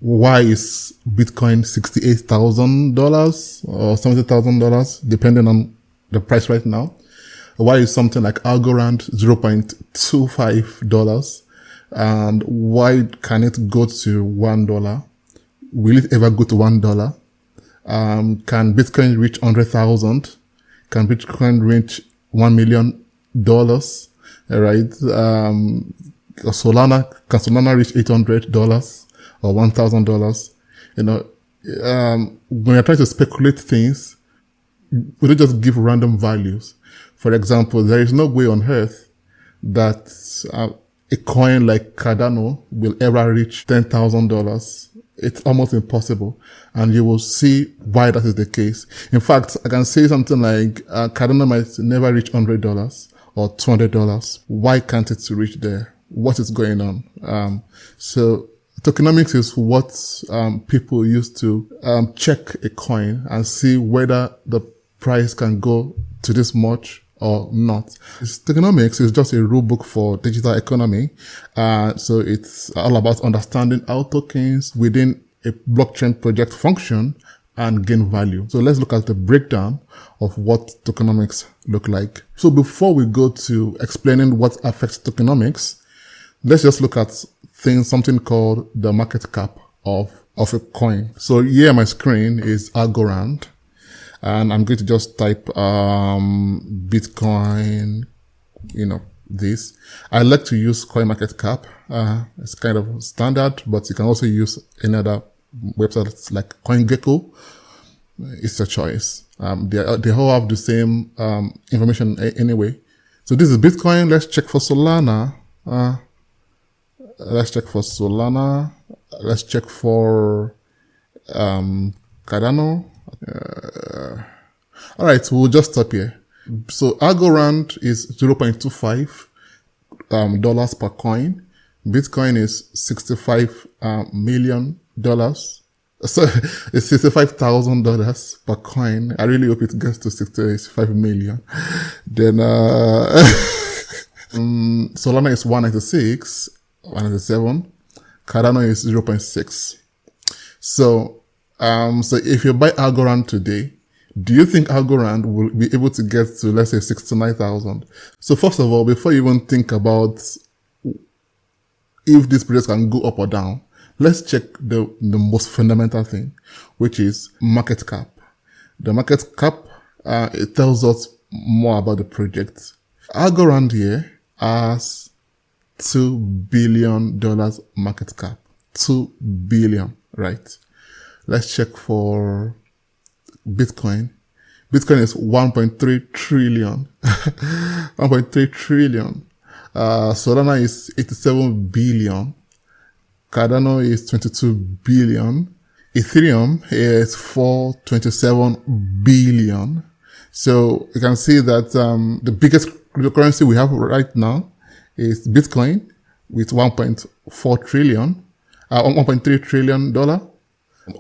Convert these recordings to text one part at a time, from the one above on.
why is Bitcoin $68,000 or $70,000, depending on the price right now? Why is something like Algorand $0.25? And why can it go to $1? Will it ever go to $1? Can Bitcoin reach 100,000? Can Bitcoin reach $1 million? Right? Can Solana reach $800 or $1,000? When you're trying to speculate things, we don't just give random values. For example, there is no way on earth that a coin like Cardano will ever reach $10,000. It's almost impossible. And you will see why that is the case. In fact, I can say something like Cardano might never reach $100 or $200. Why can't it reach there? What is going on? So tokenomics is what people use to check a coin and see whether the price can go to this much or not. Tokenomics is just a rule book for digital economy. So it's all about understanding how tokens within a blockchain project function and gain value. So let's look at the breakdown of what tokenomics look like. So before we go to explaining what affects tokenomics, let's just look at something called the market cap of a coin. So here on my screen is Algorand. And I'm going to just type, Bitcoin, this. I like to use CoinMarketCap. It's kind of standard, but you can also use any other websites like CoinGecko. It's a choice. They all have the same, information anyway. So this is Bitcoin. Let's check for Solana. Let's check for Cardano. All right, we'll just stop here. So Algorand is $0.25 dollars per coin. Bitcoin is $65 million. So it's $65,000 per coin. I really hope it gets to 65 million. Then Solana is 196, 197. Cardano is 0.6. So if you buy Algorand today, do you think Algorand will be able to get to, let's say, 69,000? So first of all, before you even think about if this price can go up or down, let's check the most fundamental thing, which is market cap. The market cap, it tells us more about the project. Algorand here has $2 billion market cap. 2 billion, right? Let's check for Bitcoin. Bitcoin is 1.3 trillion. 1.3 trillion. Solana is 87 billion. Cardano is 22 billion. Ethereum is 427 billion. So you can see that the biggest cryptocurrency we have right now is Bitcoin with 1.4 trillion, $1.3 trillion.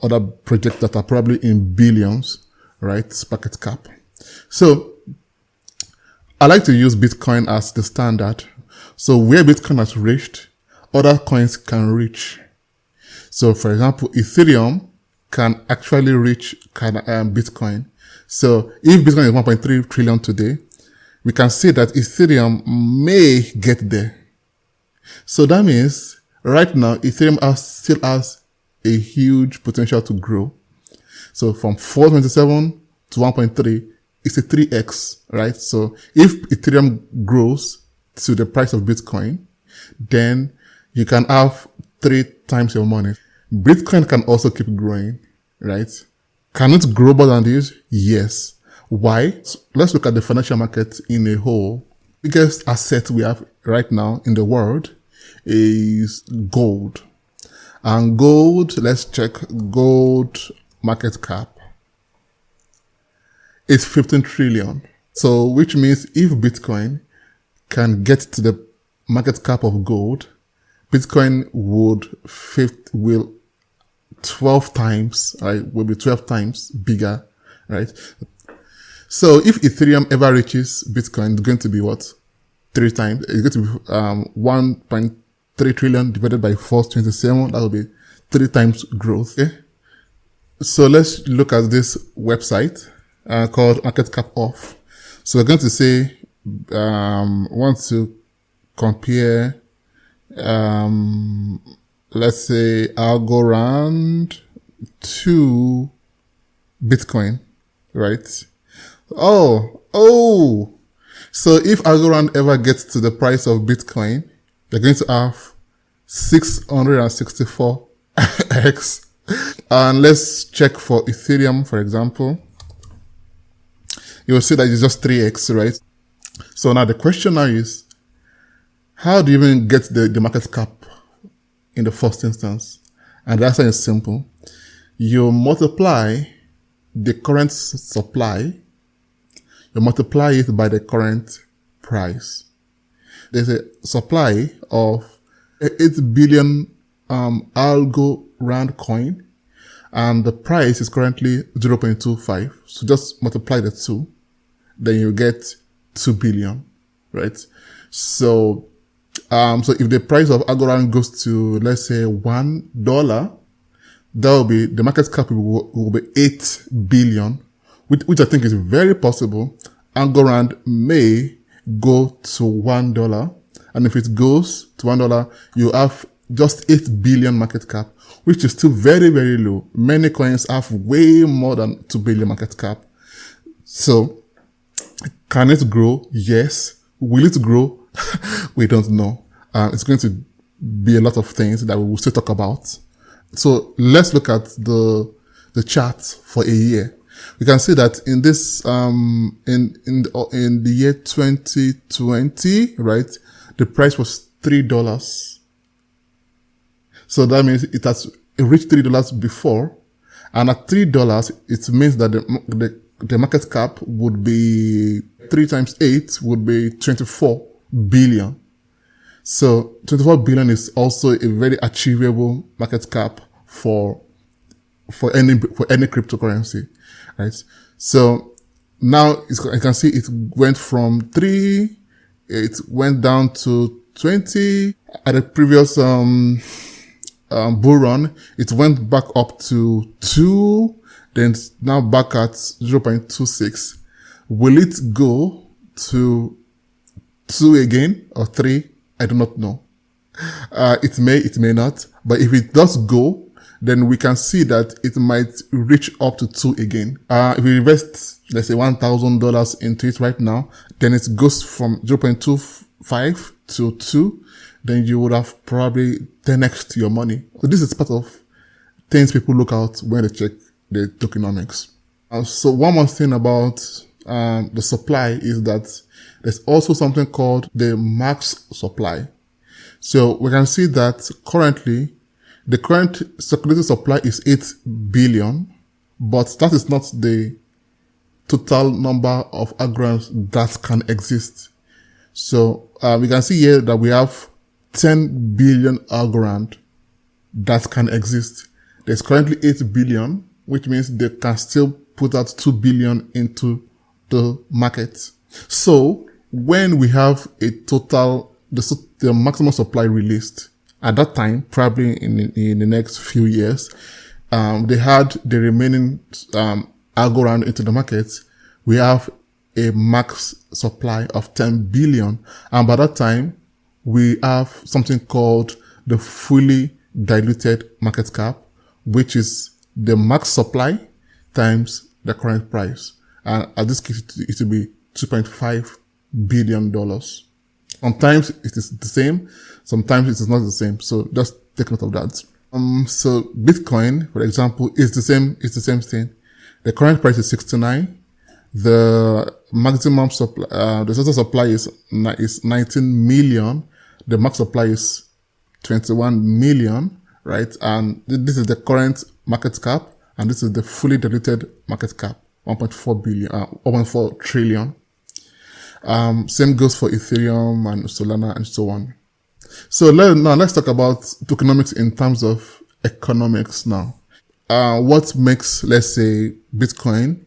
Other projects that are probably in billions, right? Market cap. So I like to use Bitcoin as the standard. So where Bitcoin has reached, other coins can reach. So for example, Ethereum can actually reach Bitcoin. So if Bitcoin is 1.3 trillion today, we can see that Ethereum may get there. So that means right now, Ethereum still has a huge potential to grow. So from 427 to 1.3, it's a 3x, right? So if Ethereum grows to the price of Bitcoin, then you can have 3 times your money. Bitcoin can also keep growing, right? Can it grow more than this? Yes. Why? So let's look at the financial market in a whole. Biggest asset we have right now in the world is gold. And gold, let's check gold market cap. It's 15 trillion. So which means if Bitcoin can get to the market cap of gold, Bitcoin will 12 times, right? Will be 12 times bigger, right? So if Ethereum ever reaches Bitcoin, it's going to be what? 3 times. It's going to be 1.3 trillion divided by 427. That will be 3 times growth. Okay? So let's look at this website called Market Cap Off. So we're going to say, want to compare, let's say Algorand to Bitcoin, right? Oh. So if Algorand ever gets to the price of Bitcoin, they're going to have 664x. And let's check for Ethereum, for example. You will see that it's just 3x, right? So now the question now is, how do you even get the market cap in the first instance? And the answer is simple. You multiply the current supply, you multiply it by the current price. There's a supply of 8 billion Algorand coin, and the price is currently 0.25. So just multiply the 2, then you get 2 billion, right? So if the price of Algorand goes to, let's say, $1, that will be, the market cap will be 8 billion, which I think is very possible. Algorand may go to $1. And if it goes to $1, you have just 8 billion market cap, which is still very, very low. Many coins have way more than 2 billion market cap. So can it grow? Yes. Will it grow? We don't know. It's going to be a lot of things that we will still talk about. So let's look at the chart for a year. We can see that in this, in the year 2020, right, the price was $3. So that means it has reached $3 before. And at $3, it means that the market cap would be 3 times 8 would be 24 billion. So 24 billion is also a very achievable market cap for any cryptocurrency, right? So now you can see it went from 3, it went down to 20 at the previous bull run. It went back up to 2, then now back at 0.26. Will it go to 2 again or 3? I do not know. It may not. But if it does go, then we can see that it might reach up to 2 again. If we invest, let's say $1,000 into it right now, then it goes from 0.25 to 2, then you would have probably 10x your money. So this is part of things people look out when they check the tokenomics. So one more thing about the supply is that there's also something called the max supply. So we can see that currently the current circulating supply is 8 billion, but that is not the total number of Algorands that can exist. So we can see here that we have 10 billion Algorand that can exist. There's currently 8 billion, which means they can still put out 2 billion into the market. So when we have a total, the maximum supply released, at that time, probably in the next few years, they had the remaining Algorand into the market. We have a max supply of 10 billion. And by that time, we have something called the fully diluted market cap, which is the max supply times the current price. And at this case, it will be $2.5 billion. Sometimes it is the same, sometimes it is not the same. So just take note of that. So Bitcoin, for example, is the same thing. The current price is 69. The maximum supply, the total supply is 19 million. The max supply is 21 million, right? And this is the current market cap, and this is the fully diluted market cap, 1.4 trillion. Same goes for Ethereum and Solana and so on. So now let's talk about tokenomics in terms of economics now. What makes, let's say, Bitcoin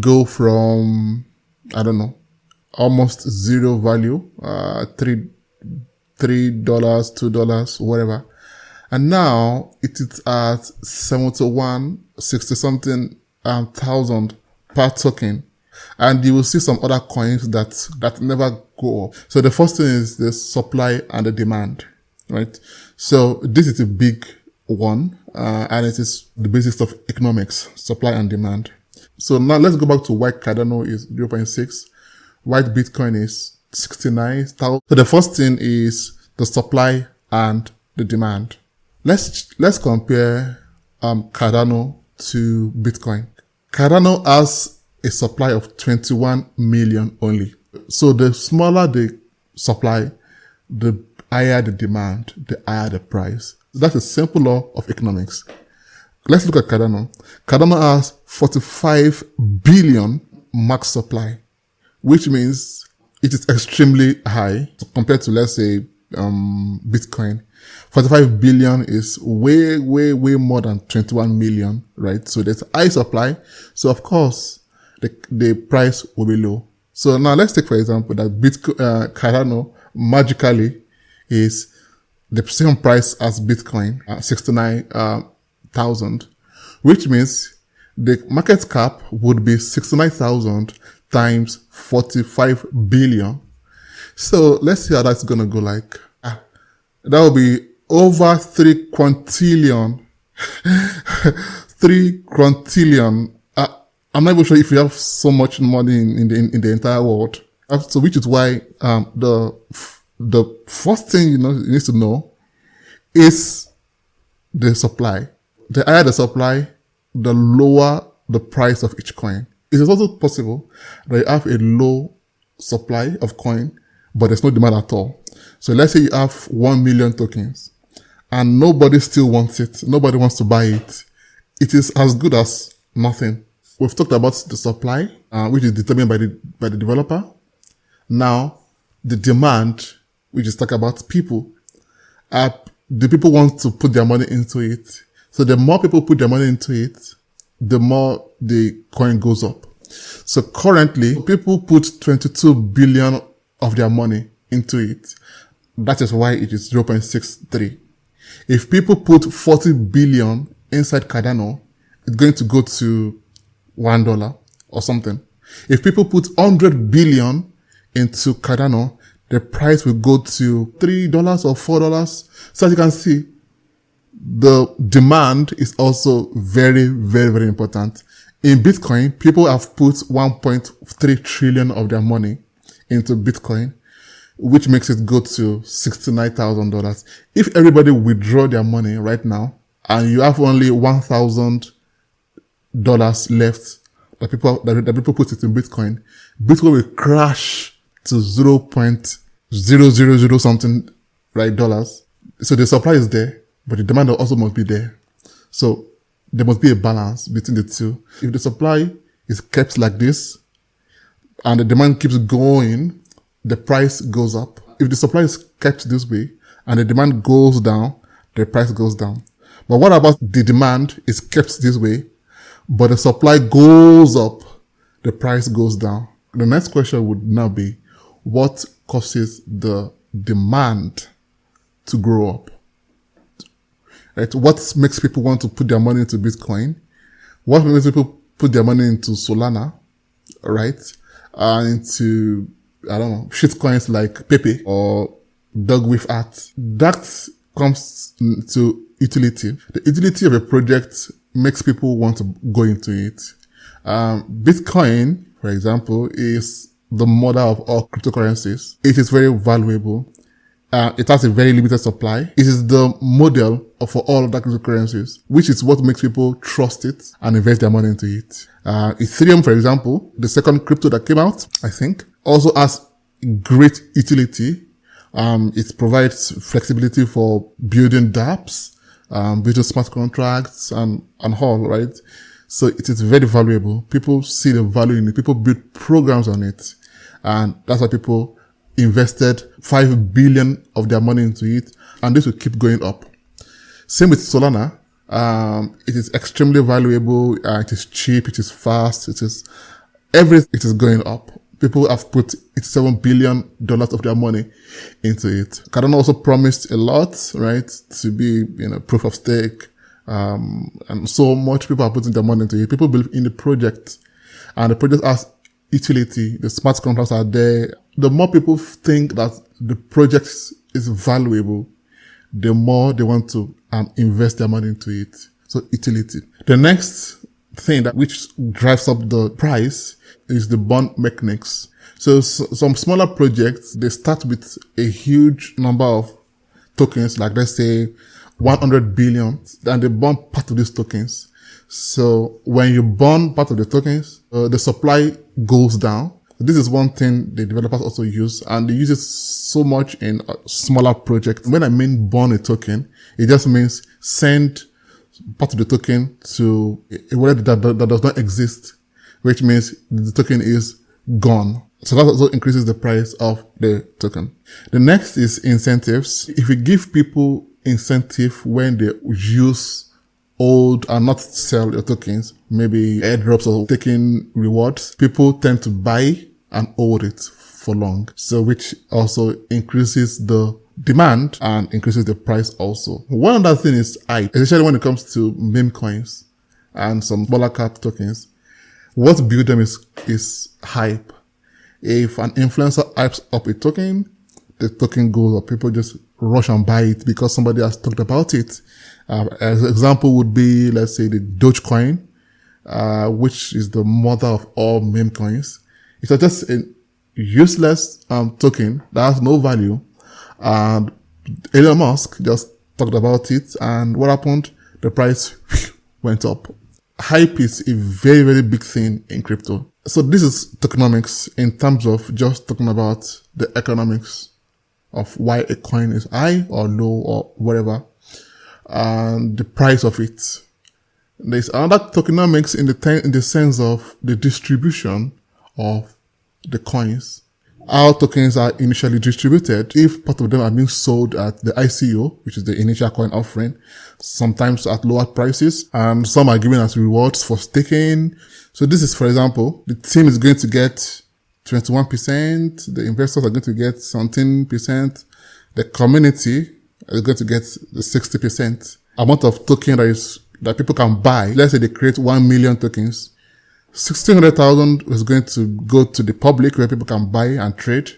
go from, I don't know, almost zero value, $3, $2, whatever, And now it is at 60 something thousand per token. And you will see some other coins that never go up. So the first thing is the supply and the demand, right? So this is a big one, and it is the basis of economics, supply and demand. So now let's go back to why Cardano is 0.6, why Bitcoin is 69,000. So the first thing is the supply and the demand. Let's compare Cardano to Bitcoin. Cardano has a supply of 21 million only. So the smaller the supply, the higher the demand, the higher the price. That's a simple law of economics. Let's look at Cardano. Cardano has 45 billion max supply, which means it is extremely high compared to, let's say, Bitcoin. 45 billion is way more than 21 million, right? So there's high supply. So of course, the price will be low. So now let's take, for example, that Cardano magically is the same price as Bitcoin, 69,000, which means the market cap would be 69,000 times 45 billion. So let's see how that's going to go like. That will be over 3 quintillion. 3 quintillion. I'm not even sure if you have so much money in the entire world. So which is why the first thing you need to know is the supply. The higher the supply, the lower the price of each coin. It is also possible that you have a low supply of coin, but there's no demand at all. So let's say you have 1 million tokens and nobody still wants it. Nobody wants to buy it. It is as good as nothing. We've talked about the supply, which is determined by the developer. Now, the demand, which is talk about people. The people want to put their money into it. So the more people put their money into it, the more the coin goes up. So currently, people put 22 billion of their money into it. That is why it is 0.63. If people put 40 billion inside Cardano, it's going to go to $1 or something. If people put 100 billion into Cardano, the price will go to $3 or $4. So as you can see, the demand is also very important. In Bitcoin, people have put 1.3 trillion of their money into Bitcoin, which makes it go to $69,000. If everybody withdraw their money right now, and you have only $1,000 left that people put it in Bitcoin, Bitcoin will crash to 0.000 something, right, dollars. So the supply is there, but the demand also must be there. So there must be a balance between the two. If the supply is kept like this and the demand keeps going, the price goes up. If the supply is kept this way and the demand goes down, the price goes down. But what about the demand is kept this way, but the supply goes up, the price goes down? The next question would now be, what causes the demand to grow up? Right? What makes people want to put their money into Bitcoin? What makes people put their money into Solana, right? Into, I don't know, shitcoins like Pepe or Dog with Art. That comes to utility. The utility of a project makes people want to go into it. Bitcoin, for example, is the mother of all cryptocurrencies. It is very valuable. It has a very limited supply. It is the model for all of the cryptocurrencies, which is what makes people trust it and invest their money into it. Ethereum, for example, the second crypto that came out, I think, also has great utility. It provides flexibility for building dApps, building smart contracts and all, right? So it is very valuable. People see the value in it. People build programs on it. And that's why people invested 5 billion of their money into it. And this will keep going up. Same with Solana. It is extremely valuable. It is cheap. It is fast. It is going up. People have put $87 billion of their money into it. Cardano also promised a lot, right? To be, proof of stake. And so much people are putting their money into it. People believe in the project, and the project has utility. The smart contracts are there. The more people think that the project is valuable, the more they want to invest their money into it. So utility. The next thing which drives up the price is the bond mechanics. So some smaller projects, they start with a huge number of tokens, like let's say 100 billion, and they bond part of these tokens. So when you bond part of the tokens, the supply goes down. This is one thing the developers also use, and they use it so much in smaller projects. When I mean bond a token, it just means send part of the token to a wallet that does not exist, which means the token is gone. So that also increases the price of the token. The next is incentives. If you give people incentive when they use hold and not sell your tokens, maybe airdrops or taking rewards, people tend to buy and hold it for long. So which also increases the demand and increases the price also. One other thing is hype, especially when it comes to meme coins and some smaller cap tokens. What builds them is hype. If an influencer hypes up a token, the token goes up. People just rush and buy it because somebody has talked about it. As an example would be, let's say, the Dogecoin, which is the mother of all meme coins. It's just a useless token that has no value. And Elon Musk just talked about it, and what happened? The price went up. Hype is a very, very big thing in crypto. So this is tokenomics in terms of just talking about the economics of why a coin is high or low or whatever, and the price of it. There's another tokenomics in the sense of the distribution of the coins. How tokens are initially distributed. If part of them are being sold at the ICO, which is the initial coin offering, sometimes at lower prices, and some are given as rewards for staking. So this is, for example, the team is going to get 21%, the investors are going to get 17%, the community is going to get the 60% amount of token that people can buy. Let's say they create 1 million tokens. 600,000 is going to go to the public where people can buy and trade.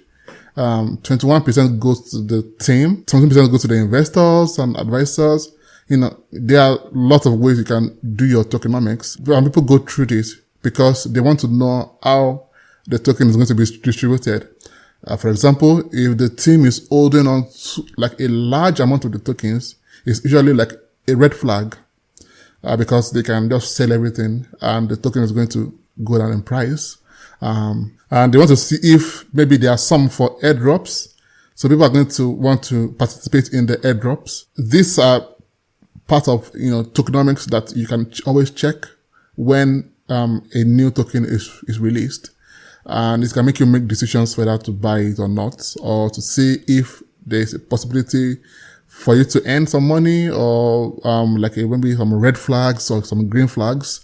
21% goes to the team. 17% goes to the investors and advisors. There are lots of ways you can do your tokenomics. And people go through this because they want to know how the token is going to be distributed. For example, if the team is holding on to like a large amount of the tokens, it's usually like a red flag. Because they can just sell everything and the token is going to go down in price. And they want to see if maybe there are some for airdrops. So people are going to want to participate in the airdrops. These are part of, tokenomics that you can always check when, a new token is released. And it can make you make decisions whether to buy it or not, or to see if there's a possibility for you to earn some money, or maybe some red flags or some green flags.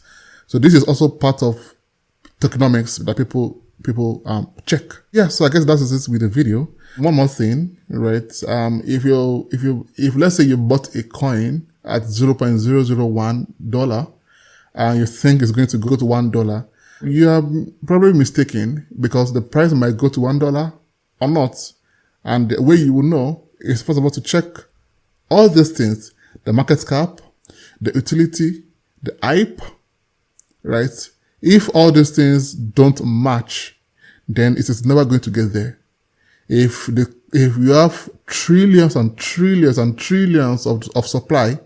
So this is also part of tokenomics that people check. Yeah, so I guess that is it with the video. One more thing, right? If let's say you bought a coin at $0.001 and you think it's going to go to $1, you are probably mistaken because the price might go to $1 or not. And the way you will know is first of all to check all these things: the market cap, the utility, the hype, right? If all these things don't match, then it is never going to get there. If you have trillions and trillions and trillions of supply,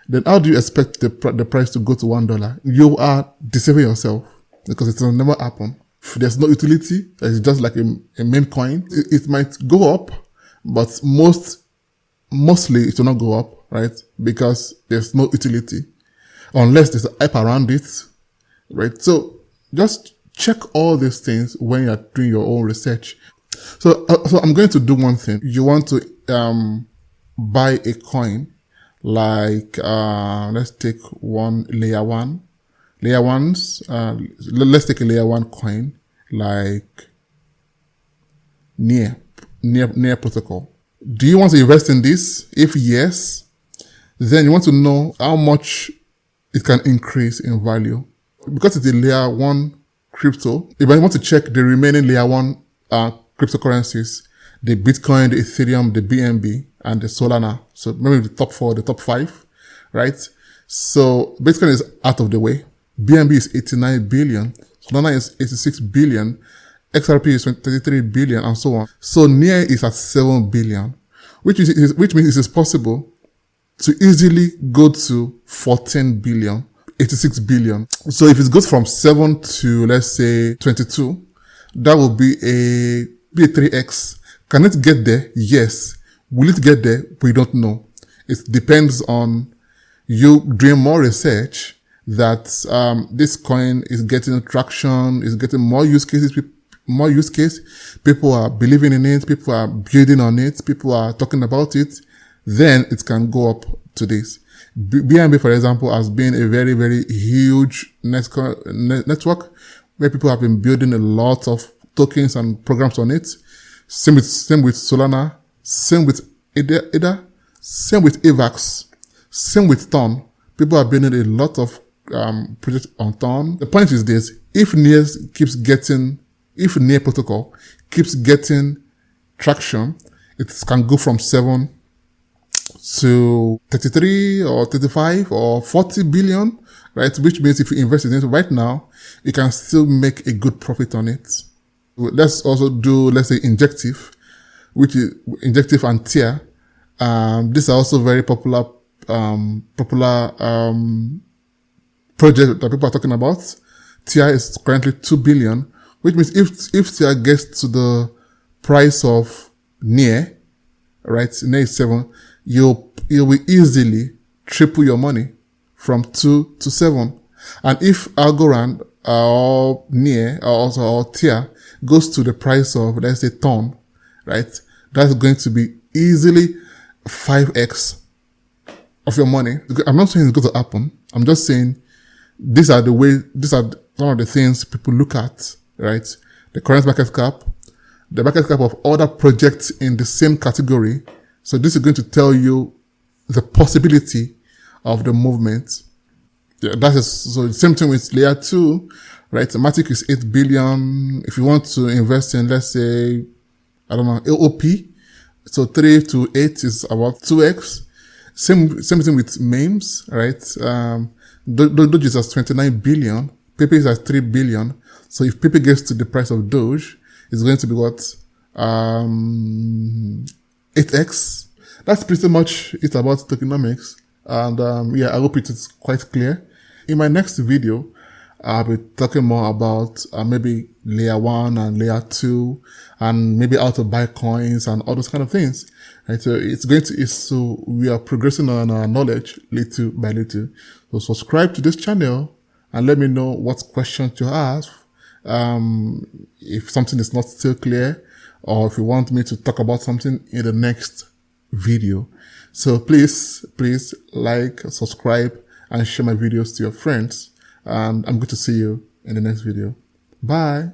then how do you expect the price to go to $1? You are deceiving yourself because it will never happen. If there's no utility, it's just like a meme coin. It might go up, but mostly it will not go up, right? Because there's no utility unless there's a hype around it, right? So just check all these things when you're doing your own research. So I'm going to do one thing. You want to buy a coin like let's take one layer one. Layer ones, let's take a layer one coin like near protocol. Do you want to invest in this? If yes, then you want to know how much it can increase in value. Because it's a layer 1 crypto, if I want to check the remaining layer 1 cryptocurrencies, the Bitcoin, the Ethereum, the BNB, and the Solana. So maybe the top 4, the top 5, right? So Bitcoin is out of the way. BNB is 89 billion. Solana is 86 billion. XRP is 33 billion, and so on. So NEAR is at 7 billion, which means it is possible to easily go to 14 billion, 86 billion. So if it goes from 7 to, let's say, 22, that will be a 3x. Can it get there? Yes. Will it get there? We don't know. It depends on you doing more research that this coin is getting traction, is getting more use cases, people are believing in it, people are building on it, people are talking about it, then it can go up to this. BNB, for example, has been a very, very huge network where people have been building a lot of tokens and programs on it. Same with Solana, same with ADA, same with AVAX, same with Ton. People are building a lot of projects on Ton. The point is this: if NEAR protocol keeps getting traction, it can go from 7 to 33 or 35 or 40 billion, right? Which means if you invest in it right now, you can still make a good profit on it. Let's also do, let's say, Injective, which is Injective and Tier. These are also very popular projects that people are talking about. Tier is currently 2 billion. Which means if Tier gets to the price of NEAR, right, NEAR is 7, you will easily triple your money from 2 to 7. And if Algorand or NEAR or Tier goes to the price of, let's say, Ton, right, that's going to be easily 5x of your money. I'm not saying it's going to happen. I'm just saying these are some of the things people look at. Right? The current market cap, the market cap of other projects in the same category. So this is going to tell you the possibility of the movement. Yeah, so the same thing with layer 2, right? Matic is 8 billion. If you want to invest in, let's say, I don't know, AOP, so 3 to 8 is about 2x. Same thing with memes, right? Doge is at 29 billion. Pepe is at 3 billion. So if Pepe gets to the price of Doge, it's going to be what? 8x. That's pretty much it about tokenomics. And yeah, I hope it is quite clear. In my next video, I'll be talking more about maybe layer 1 and layer 2 and maybe how to buy coins and all those kind of things. Right? So we are progressing on our knowledge little by little. So subscribe to this channel and let me know what questions you have. If something is not still clear, or if you want me to talk about something in the next video. So please like, subscribe, and share my videos to your friends. And I'm going to see you in the next video. Bye.